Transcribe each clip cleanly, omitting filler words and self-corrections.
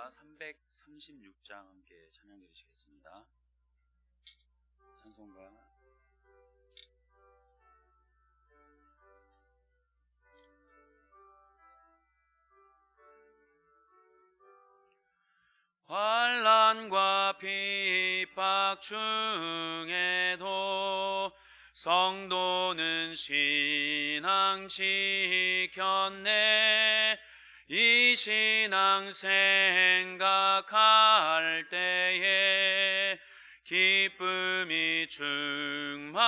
찬송가 336장 함께 찬양 드리시겠습니다. 찬송가 환난과 핍박 중에도 성도는 신앙 지켰네. 이 신앙 생각할 때에 기쁨이 충만하도다.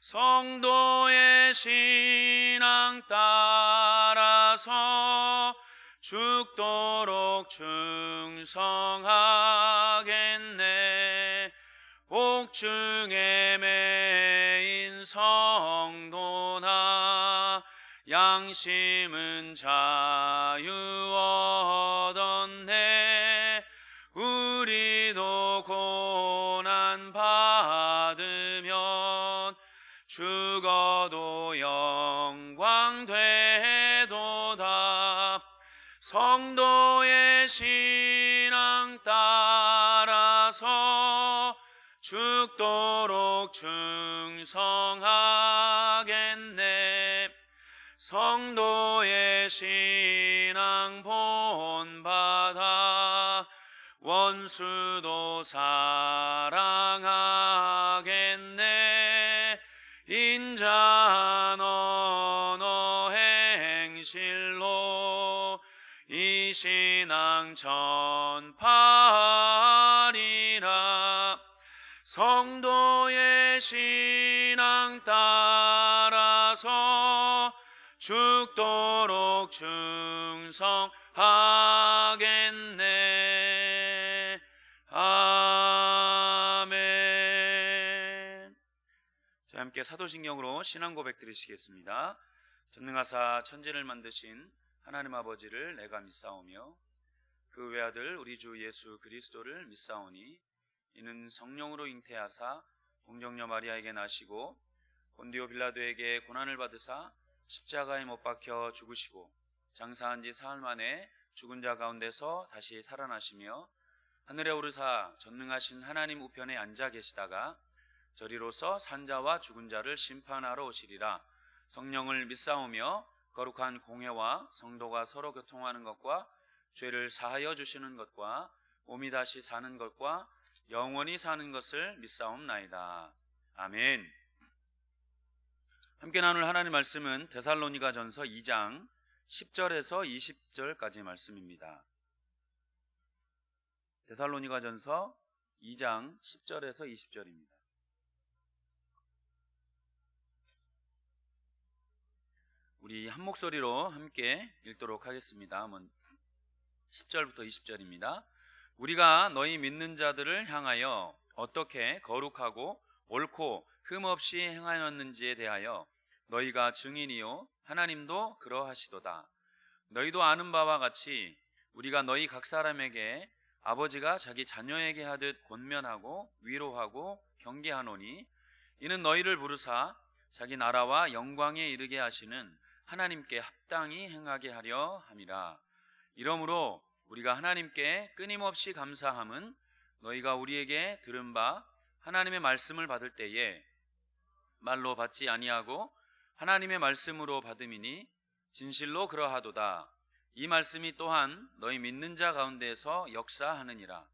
성도의 신앙 따라서 죽도록 충성하겠네. 옥중에 매인 성도나 양심은 자유 얻었네. 우리도 고난 받으면 죽어도 영광 되도다. 성도의 신앙 따라서 죽도록 충성하겠네. 성도의 신앙 본받아 원수도 사랑하겠네. 인자한 언어 행실로 이 신앙 전파하리라. 성도의 신앙 따라서 죽도록 충성하겠네. 아멘. 자, 함께 사도신경으로 신앙 고백 드리시겠습니다. 전능하사 천지를 만드신 하나님 아버지를 내가 믿사오며 그 외아들 우리 주 예수 그리스도를 믿사오니 이는 성령으로 잉태하사 동정녀 마리아에게 나시고 본디오 빌라도에게 고난을 받으사 십자가에 못 박혀 죽으시고 장사한 지 사흘 만에 죽은 자 가운데서 다시 살아나시며 하늘에 오르사 전능하신 하나님 우편에 앉아 계시다가 저리로서 산자와 죽은 자를 심판하러 오시리라. 성령을 믿사오며 거룩한 공회와 성도가 서로 교통하는 것과 죄를 사하여 주시는 것과 몸이 다시 사는 것과 영원히 사는 것을 믿사옵나이다. 아멘. 함께 나눌 하나님 말씀은 데살로니가전서 2장 10절에서 20절까지 말씀입니다. 데살로니가전서 2장 10절에서 20절입니다. 우리 한 목소리로 함께 읽도록 하겠습니다. 10절부터 20절입니다. 우리가 너희 믿는 자들을 향하여 어떻게 거룩하고 옳고 흠없이 행하였는지에 대하여 너희가 증인이요 하나님도 그러하시도다. 너희도 아는 바와 같이 우리가 너희 각 사람에게 아버지가 자기 자녀에게 하듯 권면하고 위로하고 경계하노니 이는 너희를 부르사 자기 나라와 영광에 이르게 하시는 하나님께 합당히 행하게 하려 함이라. 이러므로 우리가 하나님께 끊임없이 감사함은 너희가 우리에게 들은 바 하나님의 말씀을 받을 때에 말로 받지 아니하고 하나님의 말씀으로 받음이니 진실로 그러하도다. 이 말씀이 또한 너희 믿는 자 가운데서 역사하느니라.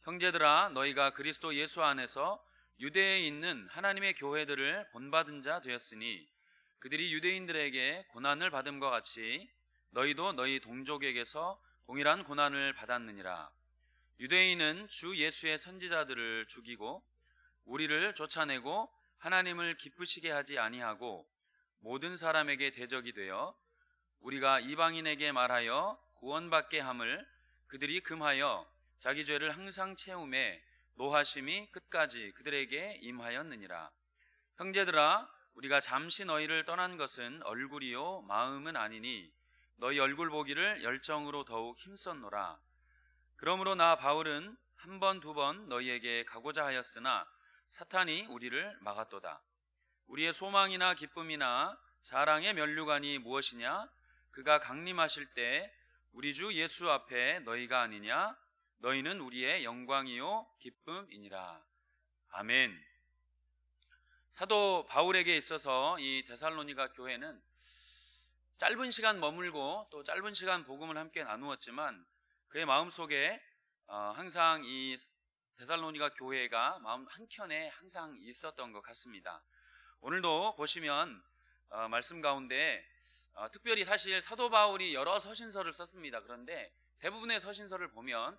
형제들아, 너희가 그리스도 예수 안에서 유대에 있는 하나님의 교회들을 본받은 자 되었으니 그들이 유대인들에게 고난을 받음과 같이 너희도 너희 동족에게서 동일한 고난을 받았느니라. 유대인은 주 예수의 선지자들을 죽이고 우리를 쫓아내고 하나님을 기쁘시게 하지 아니하고 모든 사람에게 대적이 되어 우리가 이방인에게 말하여 구원받게 함을 그들이 금하여 자기 죄를 항상 채우매 노하심이 끝까지 그들에게 임하였느니라. 형제들아, 우리가 잠시 너희를 떠난 것은 얼굴이요 마음은 아니니 너희 얼굴 보기를 열정으로 더욱 힘썼노라. 그러므로 나 바울은 한 번, 두 번 너희에게 가고자 하였으나 사탄이 우리를 막았도다. 우리의 소망이나 기쁨이나 자랑의 면류관이 무엇이냐? 그가 강림하실 때 우리 주 예수 앞에 너희가 아니냐? 너희는 우리의 영광이요 기쁨이니라. 아멘. 사도 바울에게 있어서 이 데살로니가 교회는 짧은 시간 머물고 또 짧은 시간 복음을 함께 나누었지만 그의 마음속에 항상 이 데살로니가 교회가 마음 한켠에 항상 있었던 것 같습니다. 오늘도 보시면 말씀 가운데 특별히 사실 사도 바울이 여러 서신서를 썼습니다. 그런데 대부분의 서신서를 보면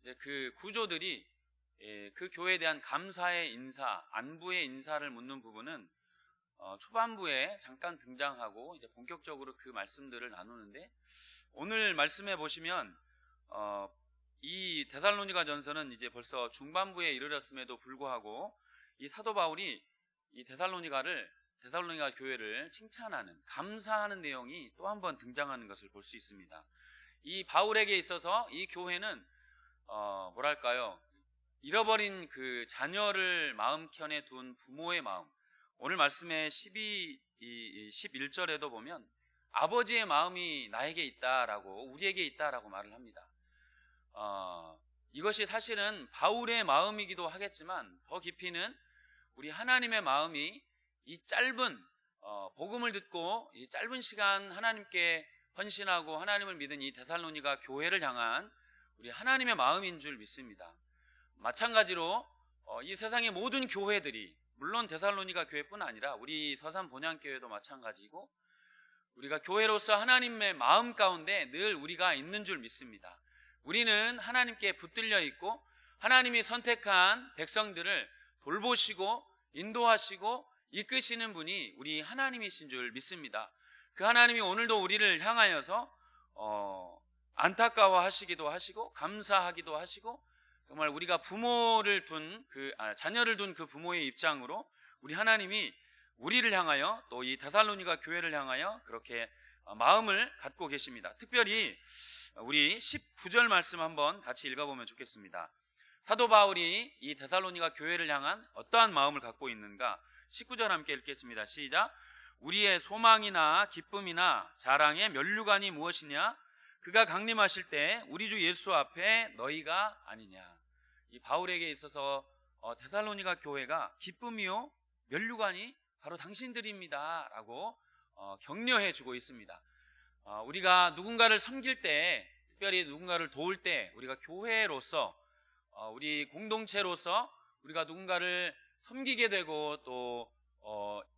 이제 그 구조들이 그 교회에 대한 감사의 인사, 안부의 인사를 묻는 부분은 초반부에 잠깐 등장하고 이제 본격적으로 그 말씀들을 나누는데, 오늘 말씀해 보시면 이 데살로니가 전서는 이제 벌써 중반부에 이르렀음에도 불구하고 이 사도 바울이 이 데살로니가 교회를 칭찬하는, 감사하는 내용이 또 한 번 등장하는 것을 볼 수 있습니다. 이 바울에게 있어서 이 교회는 뭐랄까요, 잃어버린 그 자녀를 마음편에 둔 부모의 마음, 오늘 말씀의 11절에도 보면 아버지의 마음이 나에게 있다라고, 우리에게 있다라고 말을 합니다. 이것이 사실은 바울의 마음이기도 하겠지만 더 깊이는 우리 하나님의 마음이 이 짧은 복음을 듣고 이 짧은 시간 하나님께 헌신하고 하나님을 믿은 이 데살로니가 교회를 향한 우리 하나님의 마음인 줄 믿습니다. 마찬가지로 이 세상의 모든 교회들이, 물론 데살로니가 교회뿐 아니라 우리 서산 본향교회도 마찬가지고, 우리가 교회로서 하나님의 마음 가운데 늘 우리가 있는 줄 믿습니다. 우리는 하나님께 붙들려 있고 하나님이 선택한 백성들을 돌보시고 인도하시고 이끄시는 분이 우리 하나님이신 줄 믿습니다. 그 하나님이 오늘도 우리를 향하여서 안타까워하시기도 하시고 감사하기도 하시고, 정말 우리가 부모를 둔 자녀를 둔 그 부모의 입장으로 우리 하나님이 우리를 향하여 또 이 데살로니가 교회를 향하여 그렇게 마음을 갖고 계십니다. 특별히 우리 19절 말씀 한번 같이 읽어보면 좋겠습니다. 사도 바울이 이 데살로니가 교회를 향한 어떠한 마음을 갖고 있는가? 19절 함께 읽겠습니다. 시작. 우리의 소망이나 기쁨이나 자랑의 면류관이 무엇이냐? 그가 강림하실 때 우리 주 예수 앞에 너희가 아니냐. 이 바울에게 있어서 데살로니가 교회가 기쁨이요 면류관이 바로 당신들입니다 라고 격려해 주고 있습니다. 우리가 누군가를 섬길 때, 특별히 누군가를 도울 때, 우리가 교회로서 우리 공동체로서 우리가 누군가를 섬기게 되고 또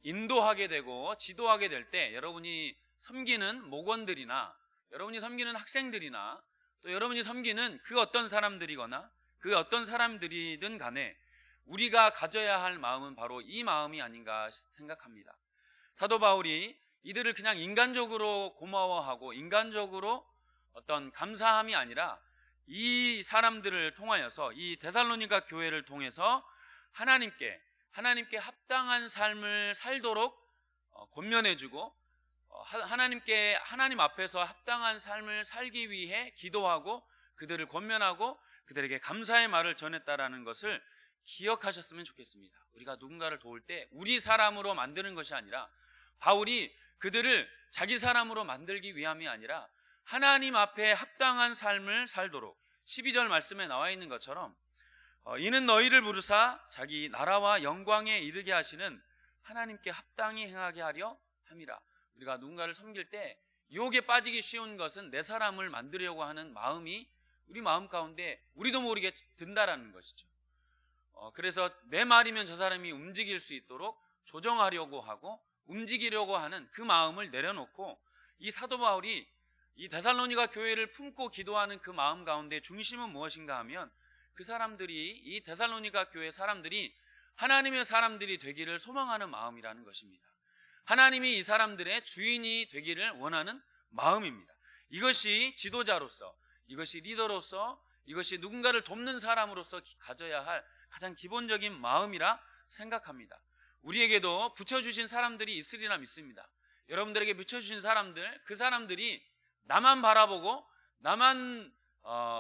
인도하게 되고 지도하게 될 때, 여러분이 섬기는 목원들이나 여러분이 섬기는 학생들이나 또 여러분이 섬기는 그 어떤 사람들이거나 그 어떤 사람들이든 간에 우리가 가져야 할 마음은 바로 이 마음이 아닌가 생각합니다. 사도 바울이 이들을 그냥 인간적으로 고마워하고 인간적으로 어떤 감사함이 아니라 이 사람들을 통하여서, 이 데살로니가 교회를 통해서 하나님께 합당한 삶을 살도록 권면해주고, 하나님 앞에서 합당한 삶을 살기 위해 기도하고 그들을 권면하고 그들에게 감사의 말을 전했다라는 것을 기억하셨으면 좋겠습니다. 우리가 누군가를 도울 때 우리 사람으로 만드는 것이 아니라, 바울이 그들을 자기 사람으로 만들기 위함이 아니라 하나님 앞에 합당한 삶을 살도록, 12절 말씀에 나와 있는 것처럼 이는 너희를 부르사 자기 나라와 영광에 이르게 하시는 하나님께 합당히 행하게 하려 함이라. 우리가 누군가를 섬길 때 유혹에 빠지기 쉬운 것은 내 사람을 만들려고 하는 마음이 우리 마음 가운데 우리도 모르게 든다라는 것이죠. 그래서 내 말이면 저 사람이 움직일 수 있도록 조정하려고 하고 움직이려고 하는 그 마음을 내려놓고, 이 사도 바울이 이 데살로니가 교회를 품고 기도하는 그 마음 가운데 중심은 무엇인가 하면, 그 사람들이, 이 데살로니가 교회 사람들이 하나님의 사람들이 되기를 소망하는 마음이라는 것입니다. 하나님이 이 사람들의 주인이 되기를 원하는 마음입니다. 이것이 지도자로서, 이것이 리더로서, 이것이 누군가를 돕는 사람으로서 가져야 할 가장 기본적인 마음이라 생각합니다. 우리에게도 붙여주신 사람들이 있으리라 믿습니다. 여러분들에게 붙여주신 사람들, 그 사람들이 나만 바라보고 나만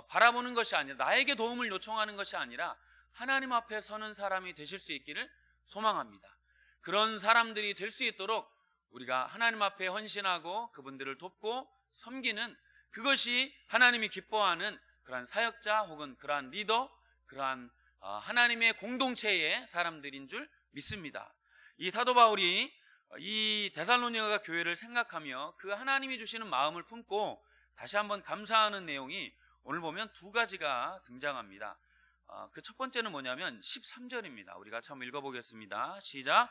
바라보는 것이 아니라, 나에게 도움을 요청하는 것이 아니라 하나님 앞에 서는 사람이 되실 수 있기를 소망합니다. 그런 사람들이 될 수 있도록 우리가 하나님 앞에 헌신하고 그분들을 돕고 섬기는, 그것이 하나님이 기뻐하는 그러한 사역자 혹은 그러한 리더, 그러한 하나님의 공동체의 사람들인 줄 믿습니다. 이 사도 바울이 이 데살로니가 교회를 생각하며 그 하나님이 주시는 마음을 품고 다시 한번 감사하는 내용이 오늘 보면 두 가지가 등장합니다. 그 첫 번째는 뭐냐면 13절입니다. 우리가 처음 읽어보겠습니다. 시작.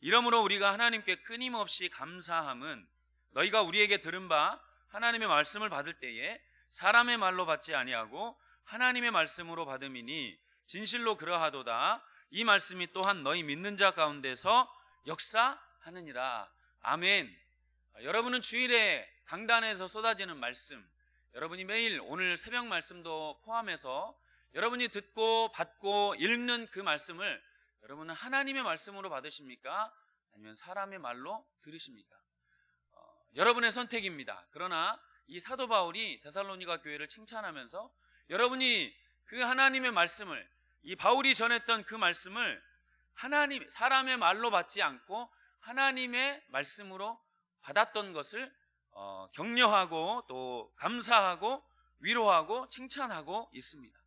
이러므로 우리가 하나님께 끊임없이 감사함은 너희가 우리에게 들은 바 하나님의 말씀을 받을 때에 사람의 말로 받지 아니하고 하나님의 말씀으로 받음이니 진실로 그러하도다. 이 말씀이 또한 너희 믿는 자 가운데서 역사하느니라. 아멘. 여러분은 주일에 강단에서 쏟아지는 말씀, 여러분이 매일 오늘 새벽 말씀도 포함해서 여러분이 듣고 받고 읽는 그 말씀을 여러분은 하나님의 말씀으로 받으십니까? 아니면 사람의 말로 들으십니까? 여러분의 선택입니다. 그러나 이 사도 바울이 데살로니가 교회를 칭찬하면서 여러분이 그 하나님의 말씀을, 이 바울이 전했던 그 말씀을 사람의 말로 받지 않고 하나님의 말씀으로 받았던 것을 격려하고 또 감사하고 위로하고 칭찬하고 있습니다.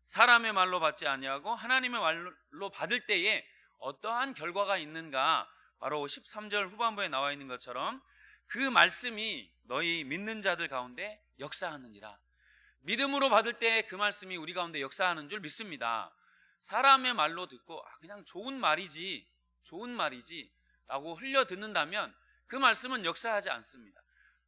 사람의 말로 받지 아니하고 하나님의 말로 받을 때에 어떠한 결과가 있는가? 바로 13절 후반부에 나와 있는 것처럼 그 말씀이 너희 믿는 자들 가운데 역사하느니라. 믿음으로 받을 때 그 말씀이 우리 가운데 역사하는 줄 믿습니다. 사람의 말로 듣고 그냥 좋은 말이지 라고 흘려 듣는다면 그 말씀은 역사하지 않습니다.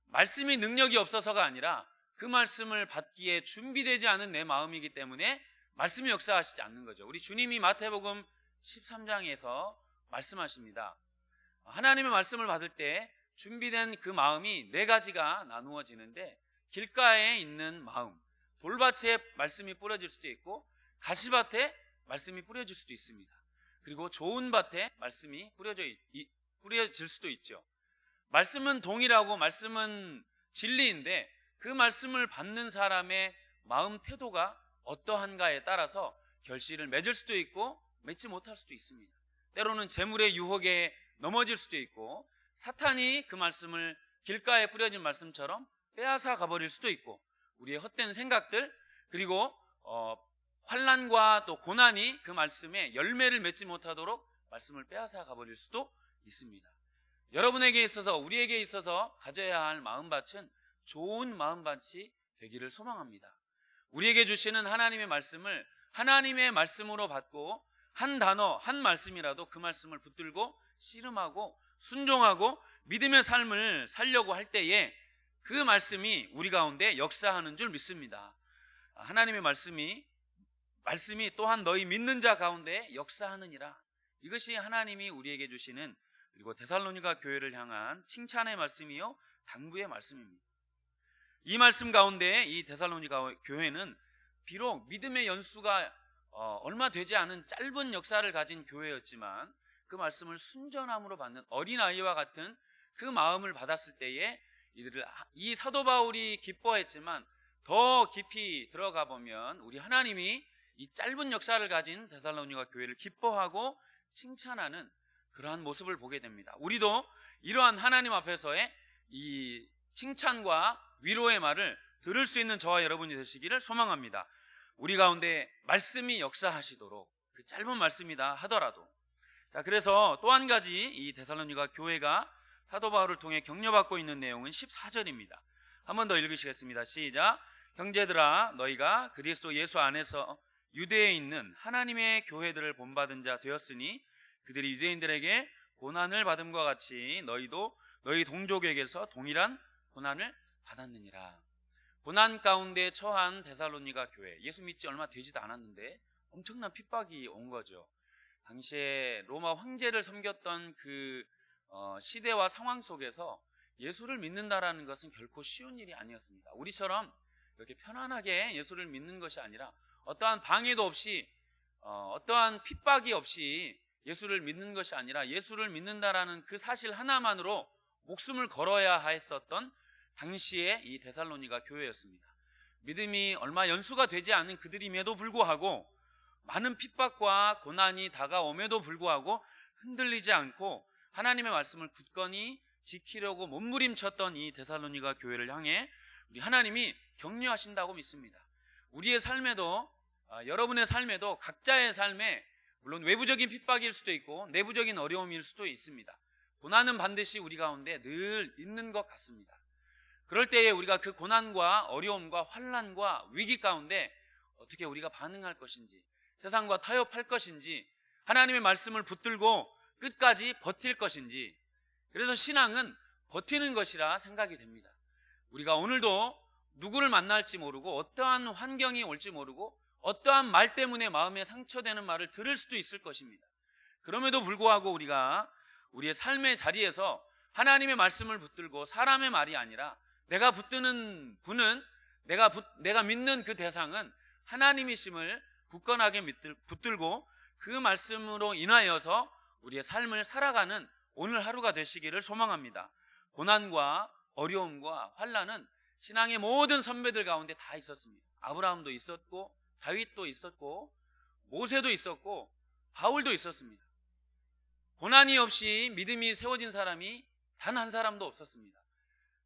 말씀이 능력이 없어서가 아니라 그 말씀을 받기에 준비되지 않은 내 마음이기 때문에 말씀이 역사하시지 않는 거죠. 우리 주님이 마태복음 13장에서 말씀하십니다. 하나님의 말씀을 받을 때 준비된 그 마음이 네 가지가 나누어지는데, 길가에 있는 마음, 돌밭에 말씀이 뿌려질 수도 있고 가시밭에 말씀이 뿌려질 수도 있습니다. 그리고 좋은 밭에 말씀이 뿌려질 수도 있죠. 말씀은 동일하고 말씀은 진리인데 그 말씀을 받는 사람의 마음 태도가 어떠한가에 따라서 결실을 맺을 수도 있고 맺지 못할 수도 있습니다. 때로는 재물의 유혹에 넘어질 수도 있고 사탄이 그 말씀을 길가에 뿌려진 말씀처럼 빼앗아 가버릴 수도 있고, 우리의 헛된 생각들 그리고 환난과 또 고난이 그 말씀에 열매를 맺지 못하도록 말씀을 빼앗아 가버릴 수도 있습니다. 여러분에게 있어서, 우리에게 있어서 가져야 할 마음밭은 좋은 마음밭이 되기를 소망합니다. 우리에게 주시는 하나님의 말씀을 하나님의 말씀으로 받고 한 단어, 한 말씀이라도 그 말씀을 붙들고 씨름하고 순종하고 믿음의 삶을 살려고 할 때에 그 말씀이 우리 가운데 역사하는 줄 믿습니다. 하나님의 말씀이 또한 너희 믿는 자 가운데 역사하느니라. 이것이 하나님이 우리에게 주시는, 그리고 데살로니가 교회를 향한 칭찬의 말씀이요 당부의 말씀입니다. 이 말씀 가운데 이 데살로니가 교회는 비록 믿음의 연수가 얼마 되지 않은 짧은 역사를 가진 교회였지만 그 말씀을 순전함으로 받는 어린아이와 같은 그 마음을 받았을 때에 이 사도 바울이 기뻐했지만 더 깊이 들어가 보면 우리 하나님이 이 짧은 역사를 가진 데살로니가 교회를 기뻐하고 칭찬하는 그러한 모습을 보게 됩니다. 우리도 이러한 하나님 앞에서의 이 칭찬과 위로의 말을 들을 수 있는 저와 여러분이 되시기를 소망합니다. 우리 가운데 말씀이 역사하시도록, 그 짧은 말씀이다 하더라도. 자, 그래서 또 한 가지 이 데살로니가 교회가 사도 바울을 통해 격려받고 있는 내용은 14절입니다. 한 번 더 읽으시겠습니다. 시작. 형제들아, 너희가 그리스도 예수 안에서 유대에 있는 하나님의 교회들을 본받은 자 되었으니 그들이 유대인들에게 고난을 받음과 같이 너희도 너희 동족에게서 동일한 고난을 받았느니라. 고난 가운데 처한 데살로니가 교회, 예수 믿지 얼마 되지도 않았는데 엄청난 핍박이 온 거죠. 당시에 로마 황제를 섬겼던 그 시대와 상황 속에서 예수를 믿는다라는 것은 결코 쉬운 일이 아니었습니다. 우리처럼 이렇게 편안하게 예수를 믿는 것이 아니라 어떠한 방해도 없이 어떠한 핍박이 없이 예수를 믿는 것이 아니라 예수를 믿는다라는 그 사실 하나만으로 목숨을 걸어야 했었던 당시의 이 데살로니가 교회였습니다. 믿음이 얼마 연수가 되지 않은 그들임에도 불구하고 많은 핍박과 고난이 다가옴에도 불구하고 흔들리지 않고 하나님의 말씀을 굳건히 지키려고 몸부림쳤던 이 데살로니가 교회를 향해 우리 하나님이 격려하신다고 믿습니다. 우리의 삶에도 여러분의 삶에도 각자의 삶에 물론 외부적인 핍박일 수도 있고 내부적인 어려움일 수도 있습니다. 고난은 반드시 우리 가운데 늘 있는 것 같습니다. 그럴 때에 우리가 그 고난과 어려움과 환난과 위기 가운데 어떻게 우리가 반응할 것인지, 세상과 타협할 것인지, 하나님의 말씀을 붙들고 끝까지 버틸 것인지, 그래서 신앙은 버티는 것이라 생각이 됩니다. 우리가 오늘도 누구를 만날지 모르고 어떠한 환경이 올지 모르고 어떠한 말 때문에 마음에 상처되는 말을 들을 수도 있을 것입니다. 그럼에도 불구하고 우리가 우리의 삶의 자리에서 하나님의 말씀을 붙들고 사람의 말이 아니라 내가 붙드는 분은 내가 믿는 그 대상은 하나님이심을 굳건하게 붙들고 그 말씀으로 인하여서 우리의 삶을 살아가는 오늘 하루가 되시기를 소망합니다. 고난과 어려움과 환난은 신앙의 모든 선배들 가운데 다 있었습니다. 아브라함도 있었고 다윗도 있었고 모세도 있었고 바울도 있었습니다. 고난이 없이 믿음이 세워진 사람이 단 한 사람도 없었습니다.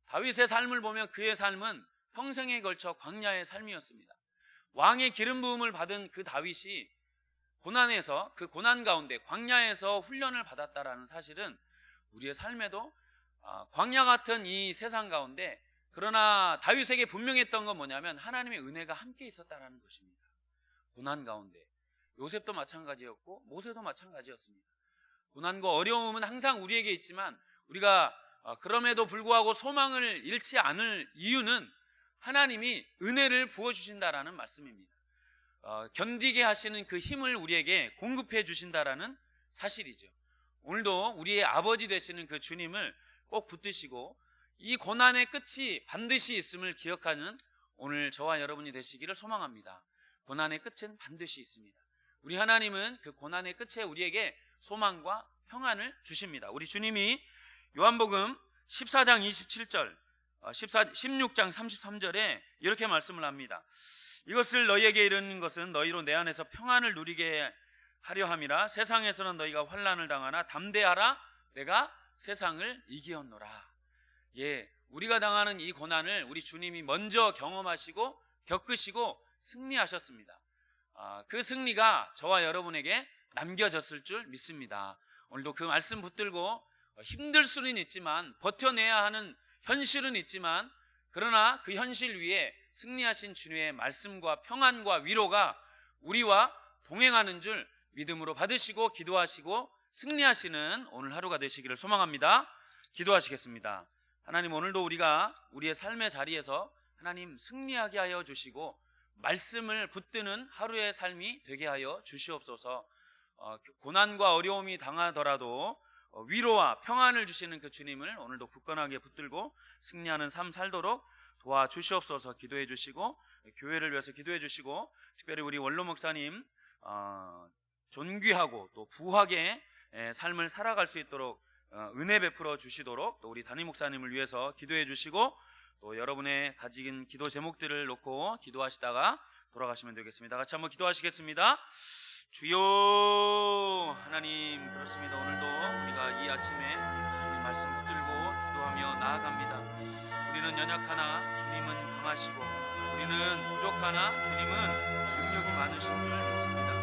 다윗의 삶을 보면 그의 삶은 평생에 걸쳐 광야의 삶이었습니다. 왕의 기름 부음을 받은 그 다윗이 고난에서, 그 고난 가운데 광야에서 훈련을 받았다라는 사실은 우리의 삶에도 광야 같은 이 세상 가운데, 그러나 다윗에게 분명했던 건 뭐냐면 하나님의 은혜가 함께 있었다라는 것입니다. 고난 가운데 요셉도 마찬가지였고 모세도 마찬가지였습니다. 고난과 어려움은 항상 우리에게 있지만 우리가 그럼에도 불구하고 소망을 잃지 않을 이유는 하나님이 은혜를 부어주신다라는 말씀입니다. 견디게 하시는 그 힘을 우리에게 공급해 주신다라는 사실이죠. 오늘도 우리의 아버지 되시는 그 주님을 꼭 붙드시고 이 고난의 끝이 반드시 있음을 기억하는 오늘 저와 여러분이 되시기를 소망합니다. 고난의 끝은 반드시 있습니다. 우리 하나님은 그 고난의 끝에 우리에게 소망과 평안을 주십니다. 우리 주님이 요한복음 14장 27절 16장 33절에 이렇게 말씀을 합니다. 이것을 너희에게 이르는 것은 너희로 내 안에서 평안을 누리게 하려 함이라. 세상에서는 너희가 환난을 당하나 담대하라, 내가 세상을 이기었노라. 예, 우리가 당하는 이 고난을 우리 주님이 먼저 경험하시고 겪으시고 승리하셨습니다. 그 승리가 저와 여러분에게 남겨졌을 줄 믿습니다. 오늘도 그 말씀 붙들고 힘들 수는 있지만, 버텨내야 하는 현실은 있지만, 그러나 그 현실 위에 승리하신 주님의 말씀과 평안과 위로가 우리와 동행하는 줄 믿음으로 받으시고 기도하시고 승리하시는 오늘 하루가 되시기를 소망합니다. 기도하시겠습니다. 하나님, 오늘도 우리가 우리의 삶의 자리에서 하나님 승리하게 하여 주시고 말씀을 붙드는 하루의 삶이 되게 하여 주시옵소서. 고난과 어려움이 당하더라도 위로와 평안을 주시는 그 주님을 오늘도 굳건하게 붙들고 승리하는 삶 살도록 도와주시옵소서. 기도해 주시고 교회를 위해서 기도해 주시고, 특별히 우리 원로 목사님 존귀하고 또 부하게 삶을 살아갈 수 있도록 은혜 베풀어 주시도록, 또 우리 담임 목사님을 위해서 기도해 주시고, 또 여러분의 가진 기도 제목들을 놓고 기도하시다가 돌아가시면 되겠습니다. 같이 한번 기도하시겠습니다. 주여, 하나님, 그렇습니다. 오늘도 우리가 이 아침에 주님 말씀 붙들고 기도하며 나아갑니다. 우리는 연약하나 주님은 강하시고, 우리는 부족하나 주님은 능력이 많으신 줄 믿습니다.